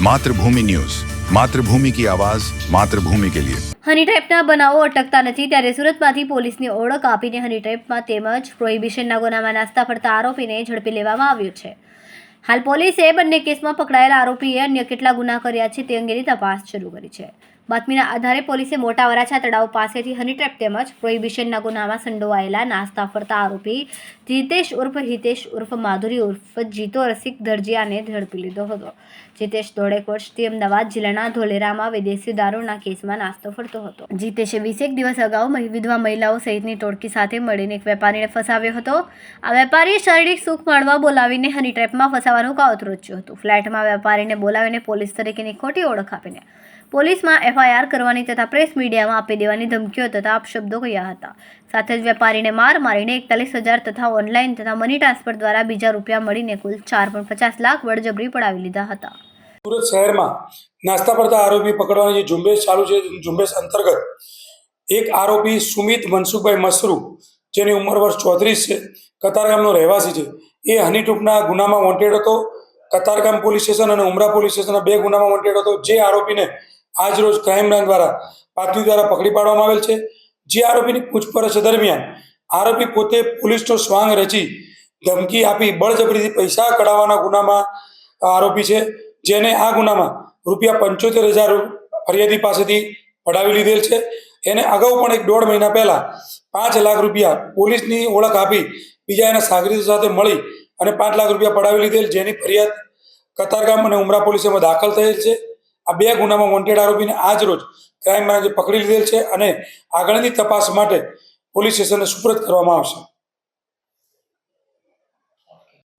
Mathrubhumi news, Mathrubhumi की आवाज, मातृभूमि के लिए। હની ટ્રેપના બનાવો અટકતા નથી ત્યારે સુરતમાંથી પોલીસની ઓળખ આપીને હની ટ્રેપમાં તેમજ પ્રોહિબિશનના ગુનામાં નાસ્તા ફરતા આરોપીને ઝડપી લેવામાં આવ્યો છે। હાલ પોલીસે બંને કેસમાં પકડાયેલા આરોપીએ અન્ય કેટલા ગુના કર્યા છે તે અંગેની તપાસ શરૂ કરી છે। બાતમીના આધારે પોલીસે મોટા વરાછા તળાવ પાસેથી હની ટ્રેપ તેમજ પ્રોહિબિશનના ગુનામાં સંડોવાયેલા નાસ્તા ફરતા આરોપી જીતેશ ઉર્ફ હિતેશ ઉર્ફ માધુરી ઉર્ફ જીતો રસિક દરજીયાને ઝડપી લીધો હતો। જીતેશ દોઢેક વર્ષથી અમદાવાદ જિલ્લાના ધોલેરામાં વિદેશી દારૂના કેસમાં નાસ્તો ફરતો હતો। જીતેશે 20 દિવસ અગાઉ વિધવા મહિલાઓ સહિતની ટોળકી સાથે મળીને એક વેપારીને ફસાવ્યો હતો। આ વેપારીએ શારીરિક સુખ માણવા બોલાવીને હની ટ્રેપમાં ફસાવાનું કાવતરું રચ્યું હતું। ફ્લેટમાં વેપારીને બોલાવીને પોલીસ તરીકેની ખોટી ઓળખ આપીને પોલીસમાં એફઆઈઆર કરવાની તથા પ્રેસ મીડિયામાં આપી દેવાની ધમકીઓ તથા અપશબ્દો કહ્યા હતા। સાથે જ વેપારીને મારીને 41,000 તથા ઓનલાઈન તથા મની ટ્રાન્સફર દ્વારા બીજા રૂપિયા મળીને કુલ 4.50 લાખ બળજબરી પડાવી લીધા હતા। સુરત શહેરમાં નાસ્તા પડતા આરોપી પકડવાની જે ઝુંબેશ ચાલુ છે, ઝુંબેશ અંતર્ગત એક આરોપી સુમિત મનસુખભાઈ મસરૂ, જેની ઉંમર વર્ષ 34 છે, કતારગામનો રહેવાસી છે, એ હની ટ્રેપના ગુનામાં વોન્ટેડ હતો। કતારગામ પોલીસ સ્ટેશન અને ઉમરા પોલીસ સ્ટેશનના 2 ગુનામાં વોન્ટેડ હતો। જે આરોપીને આજરોજ ક્રાઇમ બ્રાન્ચ દ્વારા બાતમી દ્વારા પકડી પાડવામાં આવેલ છે। જે આરોપીની પૂછપરછ દરમિયાન આરોપી પોતે પોલીસનો સ્વાંગ રચી ધમકી આપી બળજબરીથી પૈસા કઢાવવાના ગુનામાં આરોપી છે, જેને આ ગુનામાં ₹75,000 ફરિયાદી પાસેથી પડાવી લીધેલ છે। એને અગાઉ પણ 1.5 મહિના પહેલાં 5 લાખ રૂપિયા પોલીસની ઓળખ આપી બીજા એના સાગરીતો સાથે મળી અને 5 લાખ રૂપિયા પડાવી લીધેલ, જેની ફરિયાદ કતારગામ અને ઉમરા પોલીસમાં દાખલ થયેલ છે। આ 2 ગુનામાં વોન્ટેડ આરોપીને આજ રોજ ક્રાઇમ બ્રાન્ચે પકડી લીધેલ છે અને આગળની તપાસ માટે પોલીસ સ્ટેશનને સુપરત કરવામાં આવશે।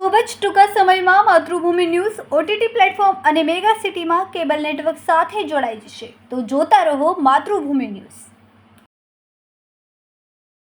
ખૂબ જ ટૂંકા સમયમાં માતૃભૂમિ ન્યૂઝ ઓટીટી પ્લેટફોર્મ અને મેગા સિટીમાં કેબલ નેટવર્ક સાથે જોડાઈ જશે, તો જોતા રહો માતૃભૂમિ ન્યૂઝ।